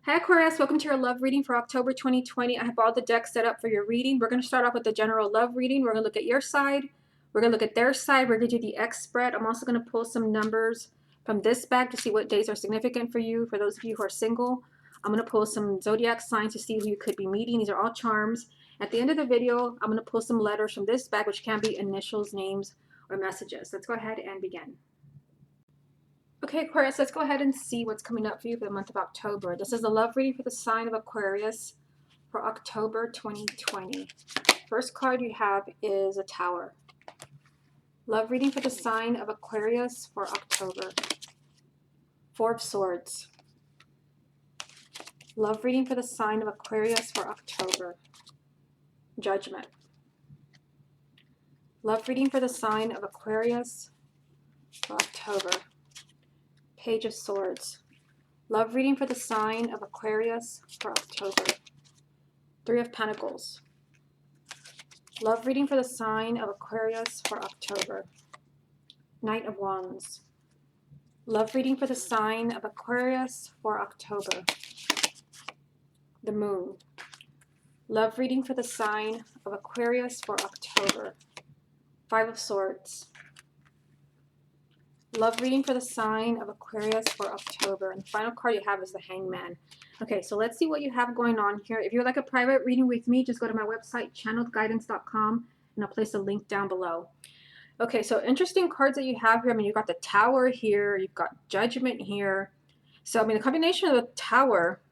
Hi Aquarius, welcome to your love reading for October 2020. I have all the decks set up for your reading. We're going to start off with the general love reading. We're going to look at your side. We're going to look at their side. We're going to do the X spread. I'm also going to pull some numbers from this bag to see what days are significant for you. For those of you who are single, I'm going to pull some zodiac signs to see who you could be meeting. These are all charms. At the end of the video, I'm going to pull some letters from this bag, which can be initials, names, or messages. Let's go ahead and begin. Okay, Aquarius, let's go ahead and see what's coming up for you for the month of October. This is a love reading for the sign of Aquarius for October 2020. First card you have is a Tower. Love reading for the sign of Aquarius for October. Four of Swords. Love reading for the sign of Aquarius for October. Judgment. Love reading for the sign of Aquarius for October. Page of Swords. Love reading for the sign of Aquarius for October. Three of Pentacles. Love reading for the sign of Aquarius for October. Knight of Wands. Love reading for the sign of Aquarius for October. The Moon. Love reading for the sign of Aquarius for October. Five of Swords. Love reading for the sign of Aquarius for October. And the final card you have is the Hangman. Okay, so let's see what you have going on here. If you would like a private reading with me, just go to my website, channeledguidance.com, and I'll place a link down below. Okay, so interesting cards that you have here. I mean, you've got the Tower here. You've got Judgment here. So, I mean, the combination of the Tower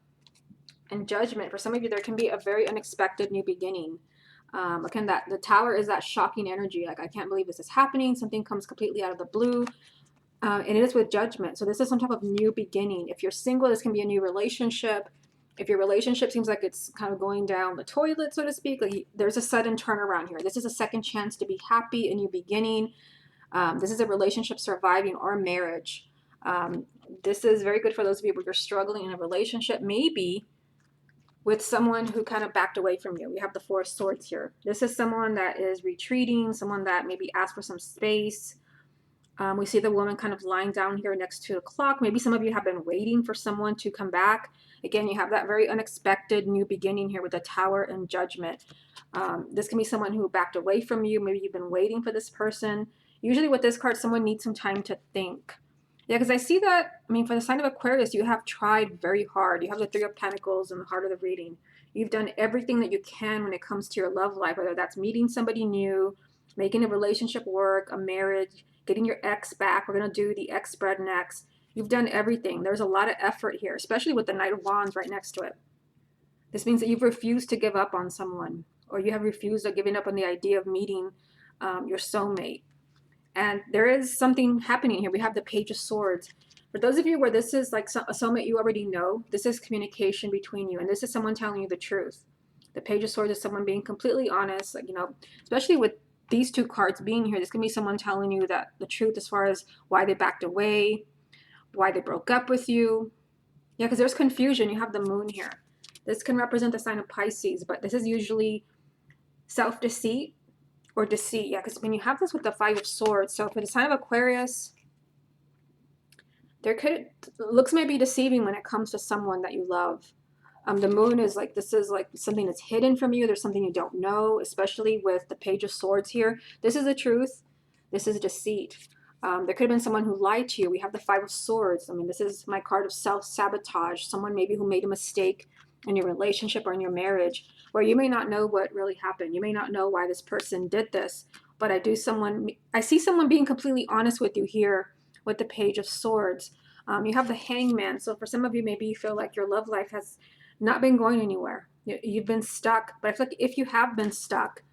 and Judgment, for some of you, there can be a very unexpected new beginning. Again, that the Tower is that shocking energy. Like, I can't believe this is happening. Something comes completely out of the blue. And it is with Judgment. So this is some type of new beginning. If you're single, this can be a new relationship. If your relationship seems like it's kind of going down the toilet, so to speak, like there's a sudden turnaround here. This is a second chance to be happy, a new beginning. This is a relationship surviving or a marriage. This is very good for those of you where you're struggling in a relationship, maybe with someone who kind of backed away from you. We have the Four of Swords here. This is someone that is retreating, someone that maybe asked for some space. We see the woman kind of lying down here next to the clock. Maybe some of you have been waiting for someone to come back. Again, you have that very unexpected new beginning here with the Tower and Judgment. This can be someone who backed away from you. Maybe you've been waiting for this person. Usually with this card, someone needs some time to think. Yeah, because I see that, I mean, for the sign of Aquarius, you have tried very hard. You have the Three of Pentacles in the heart of the reading. You've done everything that you can when it comes to your love life, whether that's meeting somebody new, making a relationship work, a marriage, getting your ex back. We're going to do the X spread next. You've done everything. There's a lot of effort here, especially with the Knight of Wands right next to it. This means that you've refused to give up on someone, or you have refused or giving up on the idea of meeting your soulmate. And there is something happening here. We have the Page of Swords. For those of you where this is like a soulmate you already know, this is communication between you, and this is someone telling you the truth. The Page of Swords is someone being completely honest, like, you know, especially with these two cards being here, this can be someone telling you that the truth as far as why they backed away, why they broke up with you. Yeah, because there's confusion. You have the Moon here. This can represent the sign of Pisces, but this is usually self-deceit or deceit. Yeah, because when you have this with the Five of Swords, so for the sign of Aquarius, looks may be deceiving when it comes to someone that you love. The Moon is like, this is like something that's hidden from you. There's something you don't know, especially with the Page of Swords here. This is the truth. This is deceit. There could have been someone who lied to you. We have the Five of Swords. I mean, this is my card of self-sabotage. Someone maybe who made a mistake in your relationship or in your marriage, where you may not know what really happened. You may not know why this person did this, but I see someone being completely honest with you here with the Page of Swords. You have the Hangman. So for some of you, maybe you feel like your love life has not been going anywhere. You've been stuck. But I feel like if you have been stuck,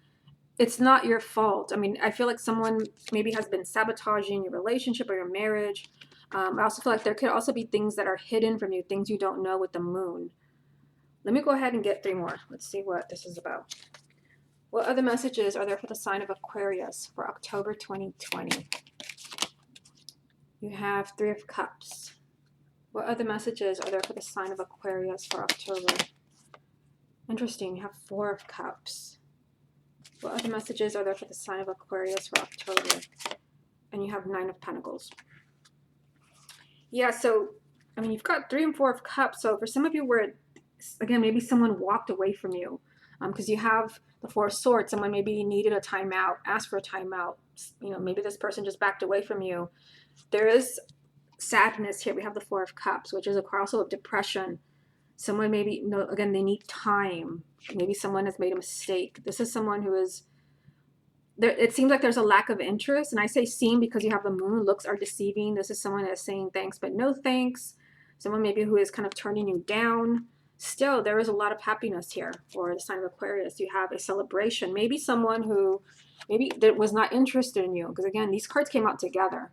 it's not your fault. I mean, I feel like someone maybe has been sabotaging your relationship or your marriage. I also feel like there could also be things that are hidden from you, things you don't know with the Moon. Let me go ahead and get three more. Let's see what this is about. What other messages are there for the sign of Aquarius for October 2020? You have Three of Cups. What other messages are there for the sign of Aquarius for October? Interesting. You have Four of Cups. What other messages are there for the sign of Aquarius for October? And you have Nine of Pentacles. Yeah, so I mean, you've got 3 and 4 of Cups. So for some of you where, again, maybe someone walked away from you because you have the 4 of Swords. Someone maybe needed a timeout, asked for a timeout. You know, maybe this person just backed away from you. There is sadness here. We have the 4 of Cups, which is also of depression. Someone maybe, no, again, they need time. Maybe someone has made a mistake. This is someone who is, there, it seems like there's a lack of interest. And I say seen because you have the moon. Looks are deceiving. This is someone that's saying thanks, but no thanks. Someone maybe who is kind of turning you down. Still, there is a lot of happiness here for the sign of Aquarius. You have a celebration. Maybe someone who maybe that was not interested in you. Because again, these cards came out together.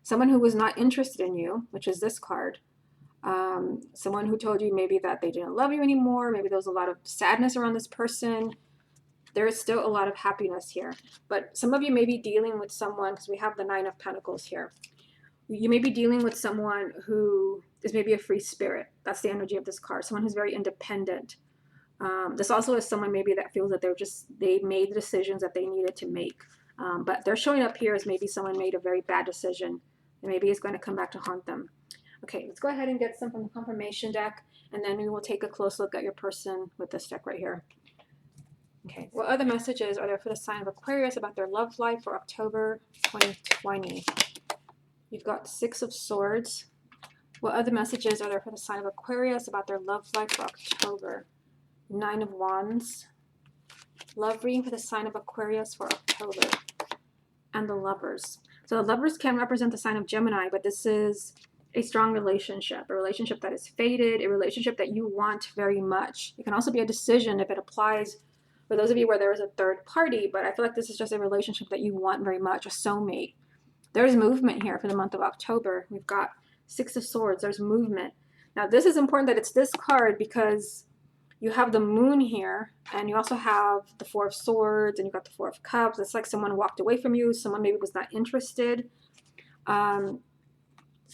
Someone who was not interested in you, which is this card. Someone who told you maybe that they didn't love you anymore. Maybe there was a lot of sadness around this person. There is still a lot of happiness here. But some of you may be dealing with someone, because we have the 9 of Pentacles here. You may be dealing with someone who is maybe a free spirit. That's the energy of this card. Someone who's very independent. This also is someone maybe that feels that they made the decisions that they needed to make. But they're showing up here as maybe someone made a very bad decision. And maybe it's going to come back to haunt them. Okay, let's go ahead and get some from the confirmation deck. And then we will take a close look at your person with this deck right here. Okay, what other messages are there for the sign of Aquarius about their love life for October 2020? You've got 6 of Swords. What other messages are there for the sign of Aquarius about their love life for October? 9 of Wands. Love reading for the sign of Aquarius for October. And the Lovers. So the Lovers can represent the sign of Gemini, but this is a strong relationship, a relationship that is fated, a relationship that you want very much. It can also be a decision if it applies for those of you where there is a third party, but I feel like this is just a relationship that you want very much, a soulmate. There's movement here for the month of October. We've got 6 of Swords. There's movement. Now, this is important that it's this card because you have the moon here, and you also have the 4 of Swords, and you've got the 4 of Cups. It's like someone walked away from you. Someone maybe was not interested.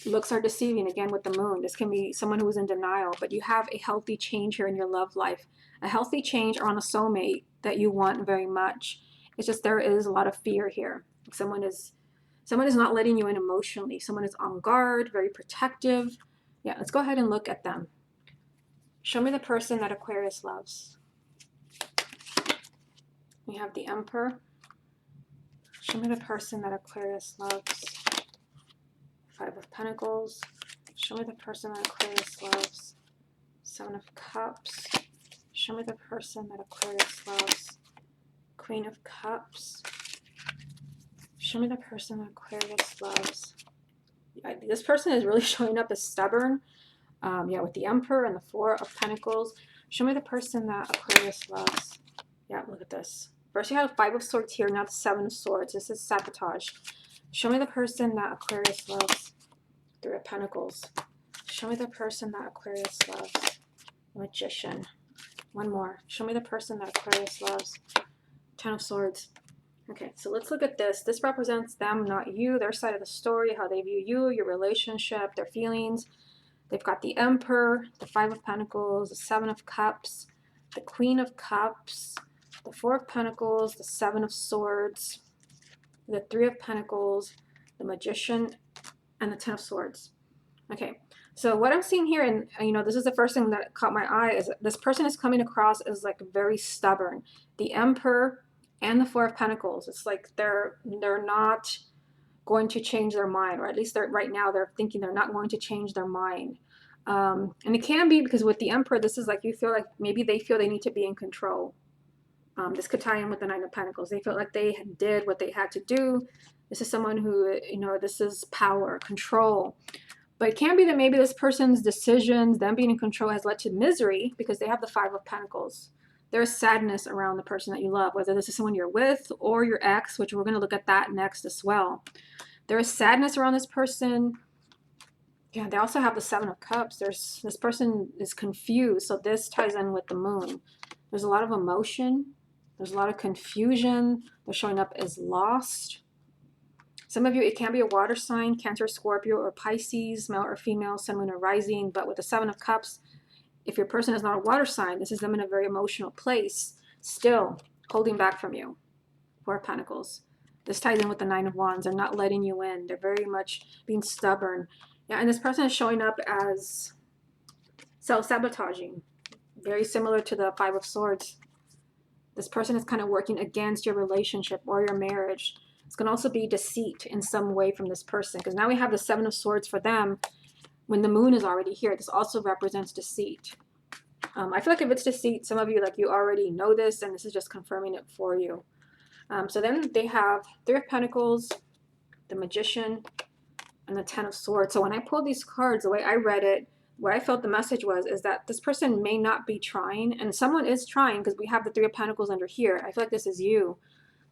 Looks are deceiving, again, with the moon. This can be someone who was in denial, but you have a healthy change here in your love life. A healthy change on a soulmate that you want very much. It's just there is a lot of fear here. Someone is not letting you in emotionally. Someone is on guard, very protective. Yeah, let's go ahead and look at them. Show me the person that Aquarius loves. We have the Emperor. Show me the person that Aquarius loves. 5 of Pentacles. Show me the person that Aquarius loves. 7 of Cups. Show me the person that Aquarius loves. Queen of Cups. Show me the person that Aquarius loves. This person is really showing up as stubborn. Yeah, with the Emperor and the 4 of Pentacles. Show me the person that Aquarius loves. Yeah, look at this. First you had a 5 of Swords here, now the 7 of Swords. This is sabotage. Show me the person that Aquarius loves. 3 of Pentacles. Show me the person that Aquarius loves. Magician. One more. Show me the person that Aquarius loves. 10 of Swords. Okay, so let's look at this. This represents them, not you, their side of the story, how they view you, your relationship, their feelings. They've got the Emperor, the 5 of Pentacles, the 7 of Cups, the Queen of Cups, the 4 of Pentacles, the 7 of Swords, the 3 of Pentacles, the Magician, and the 10 of Swords. Okay, so what I'm seeing here, and this is the first thing that caught my eye, is that this person is coming across as like very stubborn. The Emperor and the 4 of Pentacles. It's like they're not going to change their mind, or at least right now they're thinking they're not going to change their mind. And it can be because with the Emperor, this is like you feel like maybe they feel they need to be in control. This could tie in with the 9 of Pentacles. They felt like they did what they had to do. This is someone who, this is power, control. But it can be that maybe this person's decisions, them being in control, has led to misery because they have the 5 of Pentacles. There's sadness around the person that you love, whether this is someone you're with or your ex, which we're going to look at that next as well. There is sadness around this person. Yeah, they also have the 7 of Cups. This person is confused, so this ties in with the moon. There's a lot of emotion. There's a lot of confusion. They're showing up as lost. Some of you, it can be a water sign, Cancer, Scorpio, or Pisces, male or female, sun, moon, or rising. But with the 7 of Cups, if your person is not a water sign, this is them in a very emotional place, still holding back from you. 4 of Pentacles. This ties in with the 9 of Wands. They're not letting you in. They're very much being stubborn. Yeah, and this person is showing up as self-sabotaging, very similar to the Five of Swords. This person is kind of working against your relationship or your marriage. It's going to also be deceit in some way from this person, because now we have the Seven of Swords for them when the moon is already here. This also represents deceit. I feel like if it's deceit, some of you, like, you already know this, and this is just confirming it for you. So then they have Three of Pentacles, the Magician, and the Ten of Swords. So when I pulled these cards, the way I read it, what I felt the message was, is that this person may not be trying, and someone is trying, because we have the Three of Pentacles under here. I feel like this is you.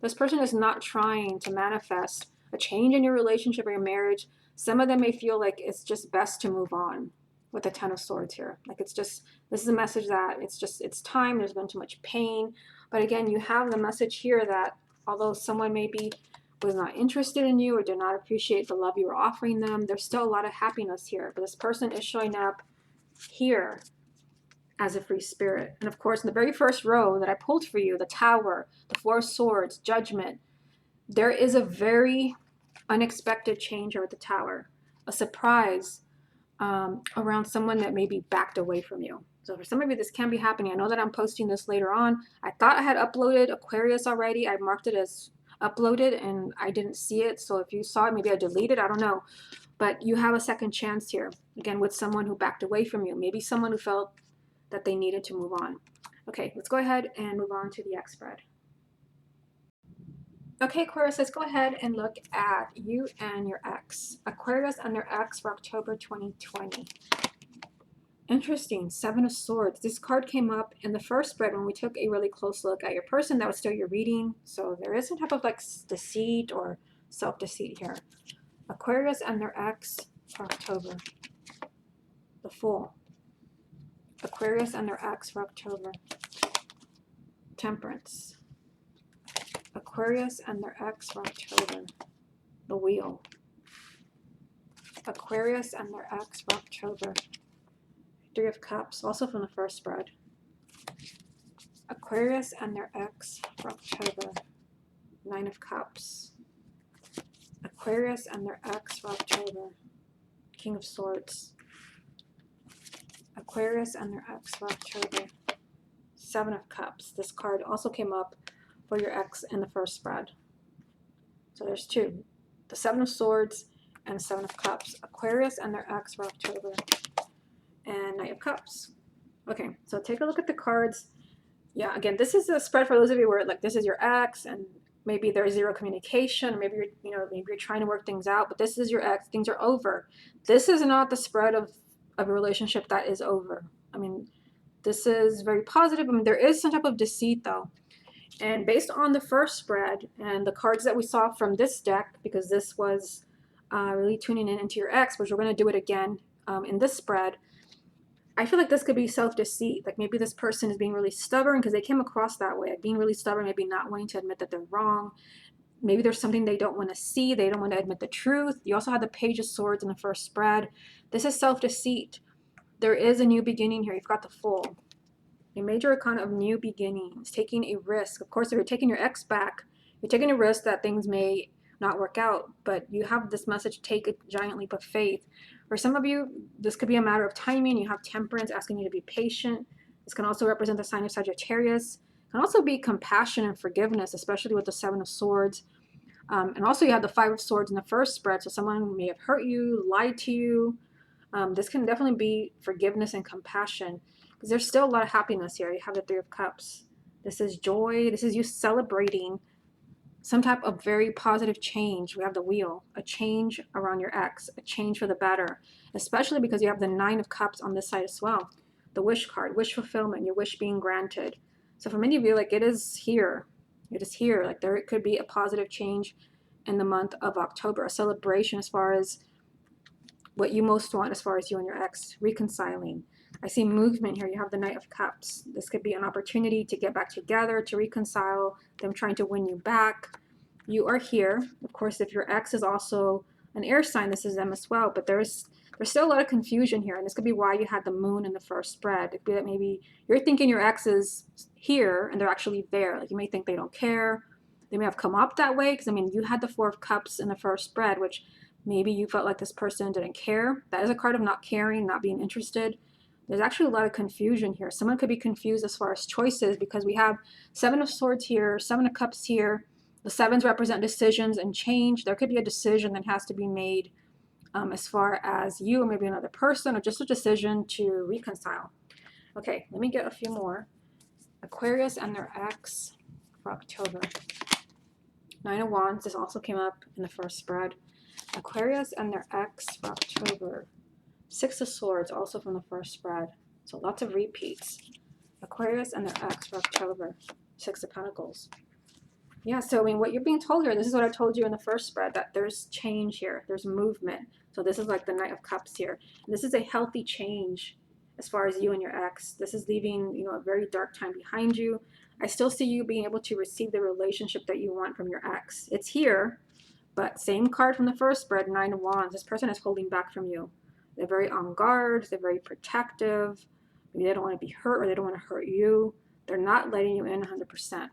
This person is not trying to manifest a change in your relationship or your marriage. Some of them may feel like it's just best to move on with the Ten of Swords here. Like, it's just, this is a message that it's time. There's been too much pain. But again, you have the message here that although someone maybe was not interested in you or did not appreciate the love you were offering them, there's still a lot of happiness here. But this person is showing up here as a free spirit. And of course, in the very first row that I pulled for you, the Tower, the Four of Swords, Judgment, there is a very unexpected change here with the Tower, a surprise around someone that maybe backed away from you. So for some of you, this can be happening. I know that I'm posting this later on. I thought I had uploaded Aquarius already. I marked it as uploaded and I didn't see it. So if you saw it, maybe I deleted, I don't know. But you have a second chance here, again, with someone who backed away from you. Maybe someone who felt that they needed to move on. Okay, let's go ahead and move on to the X spread. Okay, Aquarius, let's go ahead and look at you and your ex. Aquarius and their ex for October 2020. Interesting, Seven of Swords. This card came up in the first spread when we took a really close look at your person. That was still your reading. So there is some type of like deceit or self-deceit here. Aquarius and their ex for October. The Fool. Aquarius and their ex for October. Temperance. Aquarius and their ex for October. The Wheel. Aquarius and their ex for October. Three of Cups, also from the first spread. Aquarius and their ex for October. Nine of Cups. Aquarius and their ex for October. King of Swords. Aquarius and their ex for October. Seven of Cups. This card also came up for your ex in the first spread. So there's two. The Seven of Swords and Seven of Cups. Aquarius and their ex for October. And Knight of Cups. Okay, so take a look at the cards. Yeah, again, this is a spread for those of you where, like, this is your ex and maybe there's zero communication, or maybe maybe you're trying to work things out, but this is your ex, things are over. This is not the spread of a relationship that is over. I mean, this is very positive. I mean, there is some type of deceit though. And based on the first spread and the cards that we saw from this deck, because this was really tuning in into your ex, which we're going to do it again in this spread, I feel like this could be self-deceit. Like, maybe this person is being really stubborn because they came across that way, like being really stubborn, maybe not wanting to admit that they're wrong. Maybe there's something they don't want to see. They don't want to admit the truth. You also had the Page of Swords in the first spread. This is self-deceit. There is a new beginning here. You've got the Fool. A major arcana of new beginnings, taking a risk. Of course, if you're taking your ex back, you're taking a risk that things may not work out, but you have this message, take a giant leap of faith. For some of you, this could be a matter of timing. You have Temperance asking you to be patient. This can also represent the sign of Sagittarius. It can also be compassion and forgiveness, especially with the Seven of Swords. And also you have the Five of Swords in the first spread, so someone may have hurt you, lied to you. This can definitely be forgiveness and compassion, because there's still a lot of happiness here. You have the Three of Cups. This is joy. This is you celebrating some type of very positive change. We have the Wheel, a change around your ex, a change for the better, especially because you have the Nine of Cups on this side as well. The Wish card, wish fulfillment, your wish being granted. So for many of you, like, it is here. It is here. Like, there could be a positive change in the month of October, a celebration as far as what you most want, as far as you and your ex reconciling. I see movement here. You have the Knight of Cups. This could be an opportunity to get back together, to reconcile, them trying to win you back. You are here. Of course, if your ex is also an air sign, this is them as well. But there's still a lot of confusion here, and this could be why you had the Moon in the first spread. It could be that maybe you're thinking your ex is here, and they're actually there. Like, you may think they don't care. They may have come up that way, because, I mean, you had the Four of Cups in the first spread, which Maybe you felt like this person didn't care. That is a card of not caring, not being interested. There's actually a lot of confusion here. Someone could be confused as far as choices because we have Seven of Swords here, Seven of Cups here. The sevens represent decisions and change. There could be a decision that has to be made as far as you or maybe another person, or just a decision to reconcile. Okay, let me get a few more. Aquarius and their ex for October. Nine of Wands. This also came up in the first spread. Aquarius and their ex for October. Six of Swords, also from the first spread. So lots of repeats. Aquarius and their ex for October. Six of Pentacles. Yeah, so I mean, what you're being told here, this is what I told you in the first spread, that there's change here. There's movement. So this is like the Knight of Cups here. And this is a healthy change as far as you and your ex. This is leaving, you know, a very dark time behind you. I still see you being able to receive the relationship that you want from your ex. It's here, but same card from the first spread, Nine of Wands. This person is holding back from you. They're very on guard. They're very protective. Maybe they don't want to be hurt, or they don't want to hurt you. They're not letting you in 100%.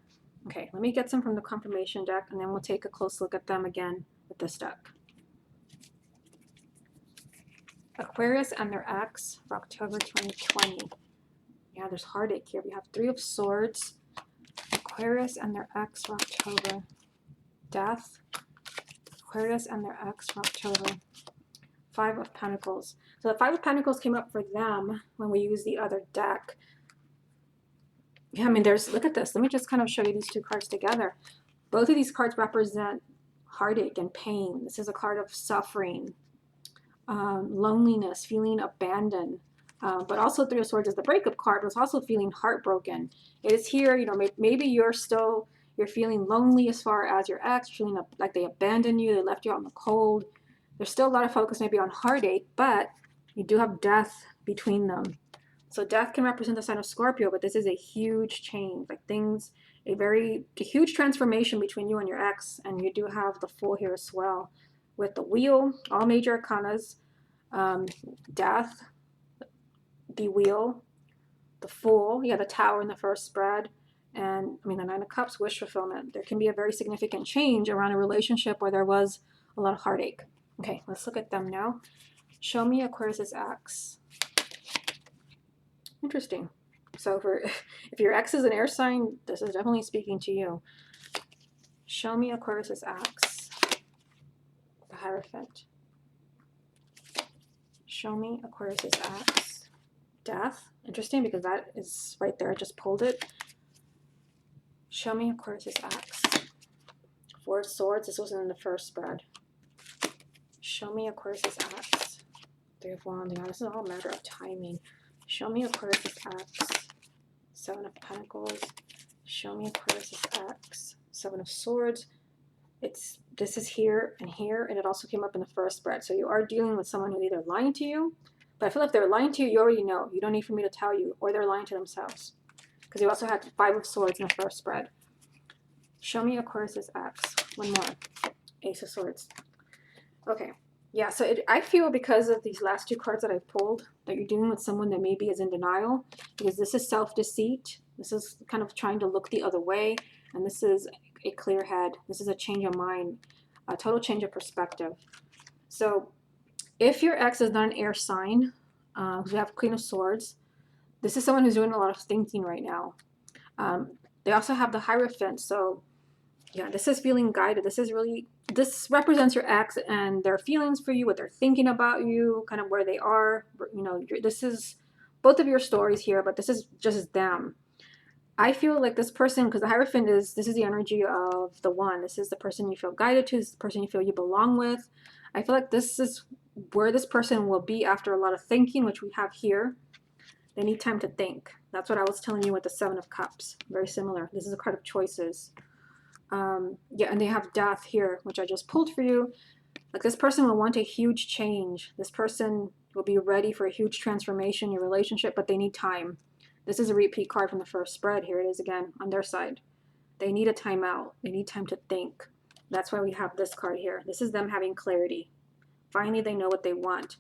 Okay, let me get some from the confirmation deck, and then we'll take a close look at them again with this deck. Aquarius and their ex for October 2020. Yeah, there's heartache here. We have Three of Swords. Aquarius and their ex for October. Death. Aquarius and their ex for October. Five of Pentacles. So the Five of Pentacles came up for them when we used the other deck. Yeah, I mean, look at this. Let me just kind of show you these two cards together. Both of these cards represent heartache and pain. This is a card of suffering, loneliness, feeling abandoned. But also Three of Swords is the breakup card, but it's also feeling heartbroken. It is here, you know, maybe you're feeling lonely as far as your ex, feeling like they abandoned you, they left you out in the cold. There's still a lot of focus maybe on heartache, but you do have death between them. So death can represent the sign of Scorpio, but this is a huge change, like a huge transformation between you and your ex. And you do have the Fool here as well, with the Wheel, all major arcanas, death, the Wheel, the Fool. You have the Tower in the first spread, and I mean the Nine of Cups, wish fulfillment. There can be a very significant change around a relationship where there was a lot of heartache. Okay, let's look at them now. Show me Aquarius' ex. Interesting. So if your ex is an air sign, this is definitely speaking to you. Show me Aquarius' ex. The Hierophant. Show me Aquarius' ex. Death. Interesting, because that is right there. I just pulled it. Show me Aquarius' ex. Four of Swords. This wasn't in the first spread. Show me Aquarius' ex. Three of Wands. Now, this is all a matter of timing. Show me Aquarius' ex. Seven of Pentacles. Show me Aquarius' ex. Seven of Swords. This is here, and it also came up in the first spread. So you are dealing with someone who's either lying to you, but I feel like if they're lying to you, you already know. You don't need for me to tell you, or they're lying to themselves. Because you also had Five of Swords in the first spread. Show me Aquarius' ex. One more. Ace of Swords. Okay. Yeah, so I feel because of these last two cards that I pulled, that you're dealing with someone that maybe is in denial, because this is self-deceit. This is kind of trying to look the other way, and this is a clear head. This is a change of mind, a total change of perspective. So if your ex is not an air sign, we have Queen of Swords, this is someone who's doing a lot of thinking right now. They also have the Hierophant, so yeah, this is feeling guided. This represents your ex and their feelings for you, what they're thinking about you, kind of where they are. You know, this is both of your stories here, but this is just them. I feel like this person, because the Hierophant this is the energy of the one. This is the person you feel guided to. This is the person you feel you belong with. I feel like this is where this person will be after a lot of thinking, which we have here. They need time to think. That's what I was telling you with the Seven of Cups. Very similar. This is a card of choices. Yeah, and they have death here, which I just pulled for you. Like this person will want a huge change. This person will be ready for a huge transformation in your relationship, but they need time. This is a repeat card from the first spread. Here it is again on their side. They need a timeout. They need time to think. That's why we have this card here. This is them having clarity. Finally, they know what they want.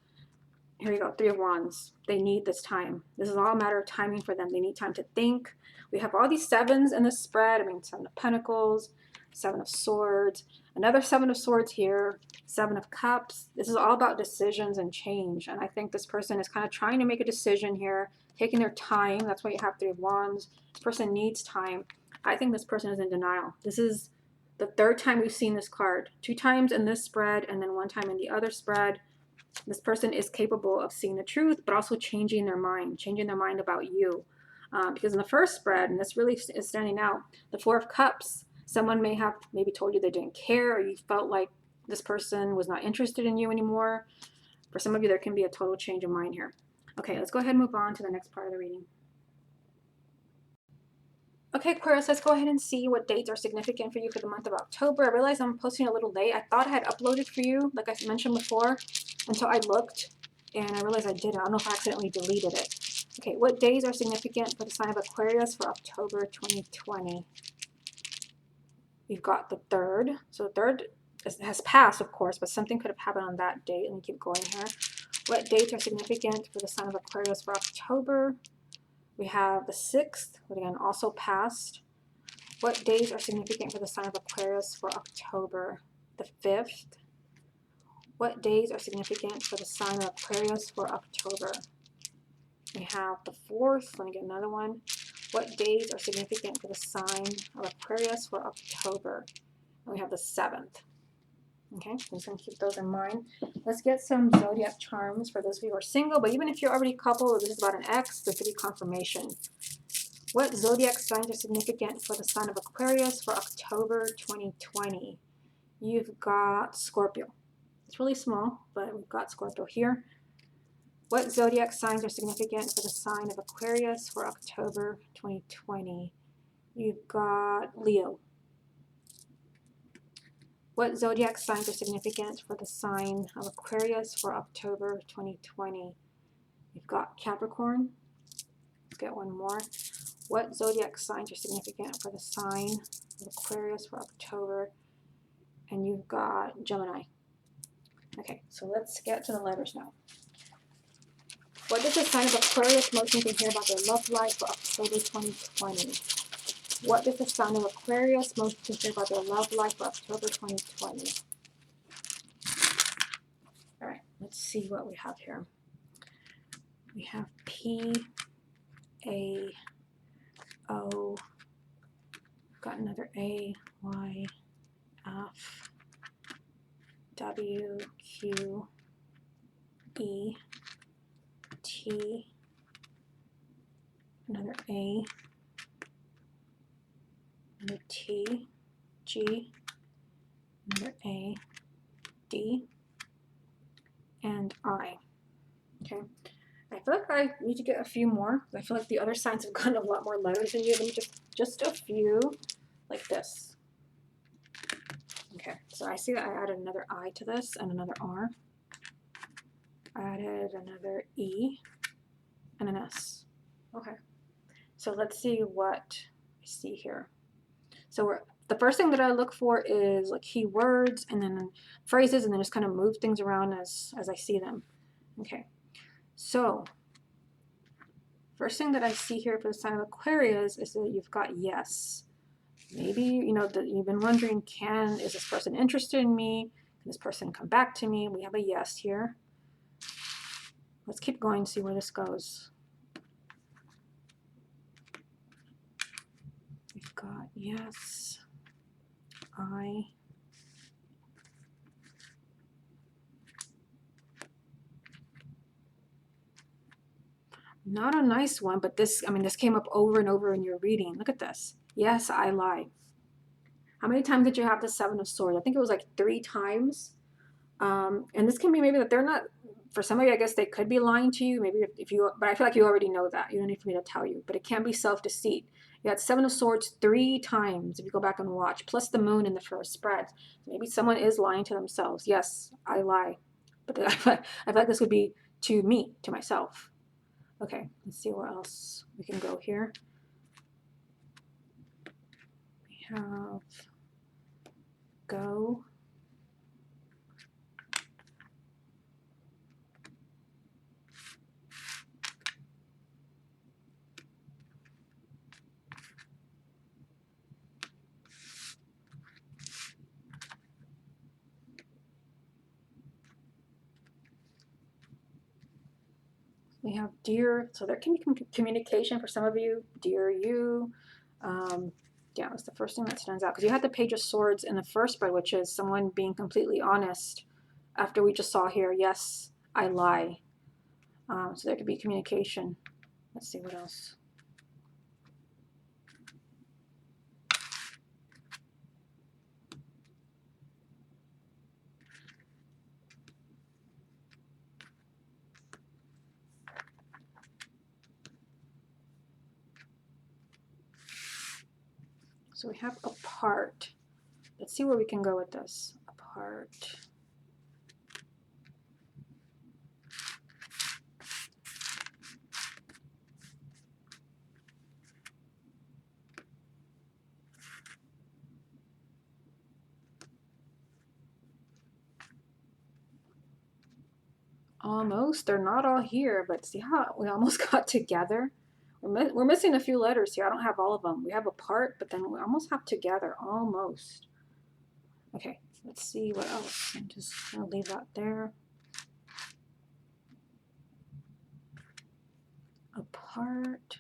Here you go, Three of Wands. They need this time. This is all a matter of timing for them. They need time to think. We have all these sevens in the spread. I mean, Seven of Pentacles, Seven of Swords. Another Seven of Swords here, Seven of Cups. This is all about decisions and change. And I think this person is kind of trying to make a decision here, taking their time. That's why you have Three of Wands. This person needs time. I think this person is in denial. This is the third time we've seen this card. 2 times in this spread and then 1 time in the other spread. This person is capable of seeing the truth, but also changing their mind about you. Because in the first spread, and this really is standing out, the Four of Cups, someone may have maybe told you they didn't care, or you felt like this person was not interested in you anymore. For some of you, there can be a total change of mind here. Okay, let's go ahead and move on to the next part of the reading. Okay, Aquarius, let's go ahead and see what dates are significant for you for the month of October. I realize I'm posting a little late. I thought I had uploaded for you, like I mentioned before, until I looked, and I realized I didn't. I don't know if I accidentally deleted it. Okay, what days are significant for the sign of Aquarius for October 2020? We've got the 3rd. So the 3rd has passed, of course, but something could have happened on that date. Let me keep going here. What dates are significant for the sign of Aquarius for October? We have the 6th, which again also passed. What days are significant for the sign of Aquarius for October? The 5th. What days are significant for the sign of Aquarius for October? We have the 4th. Let me get another one. What days are significant for the sign of Aquarius for October? And we have the 7th. Okay, I'm just going to keep those in mind. Let's get some zodiac charms for those of you who are single, but even if you're already coupled, this is about an ex, this could be confirmation. What zodiac signs are significant for the sign of Aquarius for October 2020? You've got Scorpio. It's really small, but we've got Scorpio here. What zodiac signs are significant for the sign of Aquarius for October 2020? You've got Leo. What zodiac signs are significant for the sign of Aquarius for October 2020? You've got Capricorn. Let's get one more. What zodiac signs are significant for the sign of Aquarius for October? And you've got Gemini. Okay, so let's get to the letters now. What does the sign of Aquarius most need to hear about their love life for October 2020? What does the sign of Aquarius most need to hear about their love life for October 2020? All right, let's see what we have here. We have P, A, O, got another A, Y, F, W, Q, E, T, another A, another T, G, another A, D, and I. Okay, I feel like I need to get a few more. I feel like the other signs have gotten a lot more letters than you. Let me just a few, like this. Okay, so I see that I added another I to this and another R. I added another E and an S. Okay, so let's see what I see here. So the first thing that I look for is like keywords and then phrases, and then just kind of move things around as I see them. Okay, so first thing that I see here for the sign of Aquarius is that you've got yes. Maybe, you know, that you've been wondering, is this person interested in me? Can this person come back to me? We have a yes here. Let's keep going, see where this goes. We've got yes, I, not a nice one, but this, I mean, this came up over and over in your reading. Look at this. Yes, I lie. How many times did you have the Seven of Swords? I think it was like 3 times. And this can be maybe that they're not, for some of you, I guess they could be lying to you. Maybe if you, but I feel like you already know that. You don't need for me to tell you. But it can be self-deceit. You had Seven of Swords 3 times if you go back and watch, plus the moon in the first spread. Maybe someone is lying to themselves. Yes, I lie. But I feel like this would be to me, to myself. Okay, let's see where else we can go here. We have go. We have dear, so there can be communication for some of you. Dear you. Yeah, that's the first thing that stands out. Because you had the Page of Swords in the first spread, which is someone being completely honest after we just saw here, yes, I lie. So there could be communication. Let's see what else. So we have apart. Let's see where we can go with this. Apart. Almost. They're not all here, but see how we almost got together? We're missing a few letters here. I don't have all of them. We have apart, but then we almost have together. Almost. Okay, let's see what else. I'm just going to leave that there. Apart.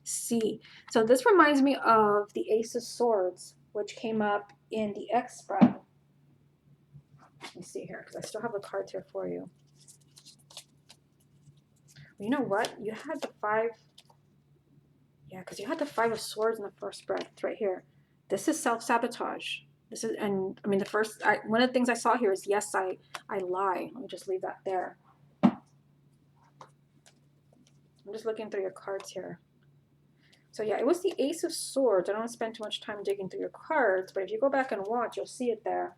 C. So this reminds me of the Ace of Swords, which came up in the X spread. Let me see here, because I still have the cards here for you. You know what? You had the 5. Yeah, because you had the 5 of Swords in the first spread. It's right here. This is self-sabotage. This is, and I mean, one of the things I saw here is, yes, I lie. Let me just leave that there. I'm just looking through your cards here. So yeah, it was the Ace of Swords. I don't want to spend too much time digging through your cards, but if you go back and watch, you'll see it there.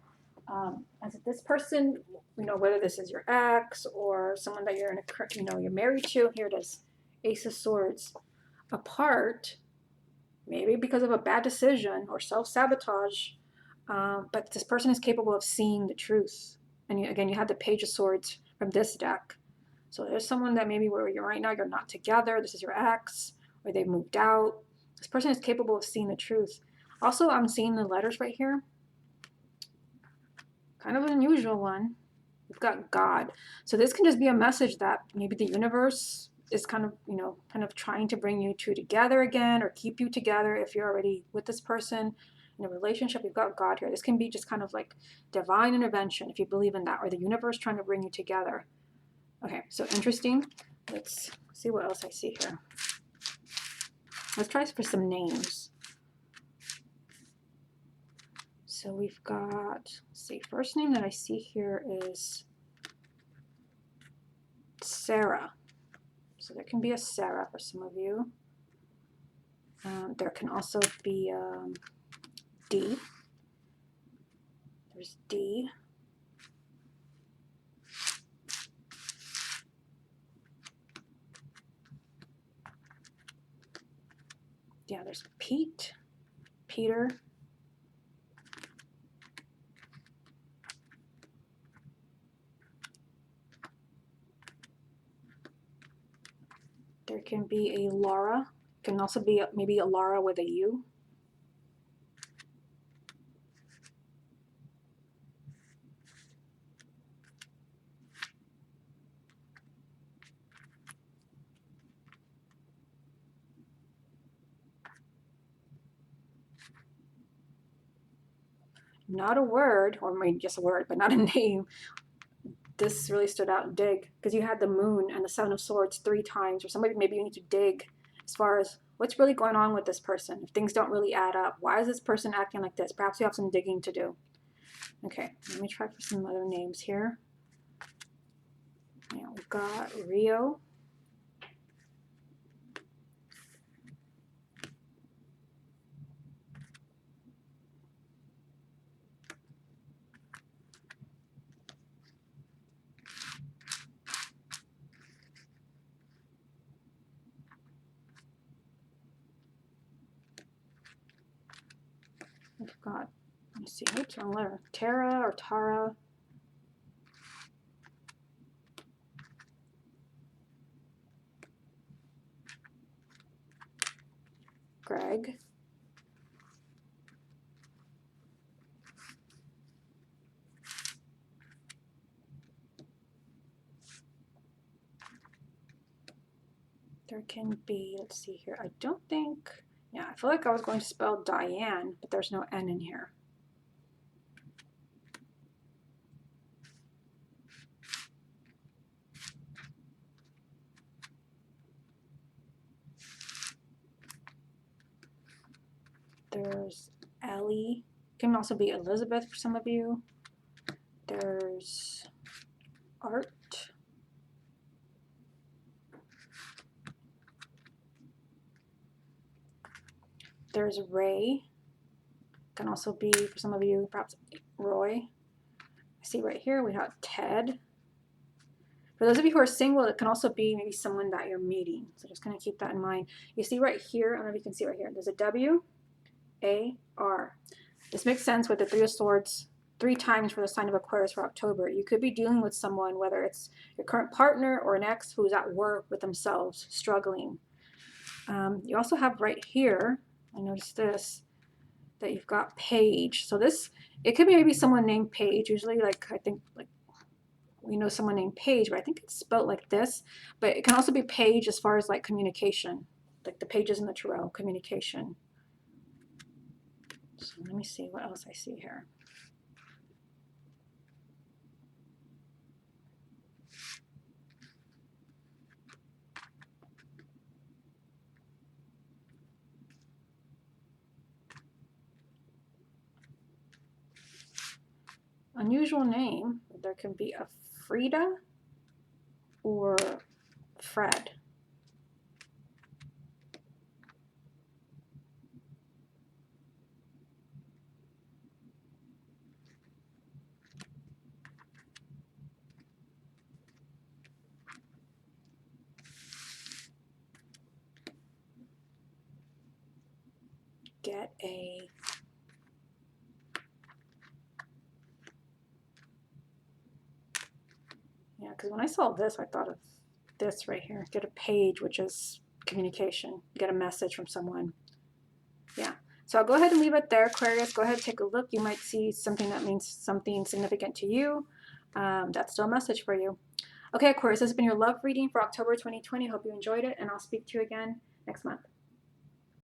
As if this person, you know, whether this is your ex or someone that you're in a, you know, you're married to, here it is, Ace of Swords. Apart, maybe because of a bad decision or self-sabotage, but this person is capable of seeing the truth. And again, you had the Page of Swords from this deck. So there's someone that maybe where you're right now, you're not together, this is your ex, or they've moved out. This person is capable of seeing the truth. Also, I'm seeing the letters right here. Kind of an unusual one. We've got God. So this can just be a message that maybe the universe is kind of, you know, kind of trying to bring you two together again or keep you together if you're already with this person in a relationship. We've got God here. This can be just kind of like divine intervention if you believe in that, or the universe trying to bring you together. Okay, so interesting. Let's see what else I see here. Let's try for some names. So we've got, let's see, first name that I see here is Sarah. So there can be a Sarah for some of you. There can also be D. There's D. Yeah, there's Pete, Peter. There can be a Laura. Can also be maybe a Laura with a U. Not a word, or maybe just a word, but not a name. This really stood out. Dig, because you had the Moon and the Seven of Swords 3 times, or somebody maybe you need to dig as far as what's really going on with this person. If things don't really add up, why is this person acting like this? Perhaps you have some digging to do. Okay, let me try for some other names here. Yeah, we've got Rio. We've got, let me see, oops, wrong letter. Tara or Tara. Greg. can be, let's see here. I don't think, yeah, I feel like I was going to spell Diane, but there's no N in here. There's Ellie. Can also be Elizabeth for some of you. There's Art. There's Ray. Can also be for some of you, perhaps Roy. I see right here we have Ted. For those of you who are single, it can also be maybe someone that you're meeting. So just kind of keep that in mind. You see right here, I don't know if you can see right here, there's a W, A, R. This makes sense with the Three of Swords 3 times for the sign of Aquarius for October. You could be dealing with someone, whether it's your current partner or an ex who's at work with themselves, struggling. You also have right here, I noticed this, that you've got Paige. So this, it could be maybe someone named Paige. Usually, like, I think, like, we know someone named Paige, but I think it's spelled like this. But it can also be Paige as far as like communication, like the pages in the tarot, communication. So let me see what else I see here. Unusual name. There can be a Frida or Fred. Get a yeah, because when I saw this, I thought of this right here. Get a page, which is communication. Get a message from someone. Yeah. So I'll go ahead and leave it there, Aquarius. Go ahead and take a look. You might see something that means something significant to you. That's still a message for you. Okay, Aquarius, this has been your love reading for October 2020. Hope you enjoyed it, and I'll speak to you again next month.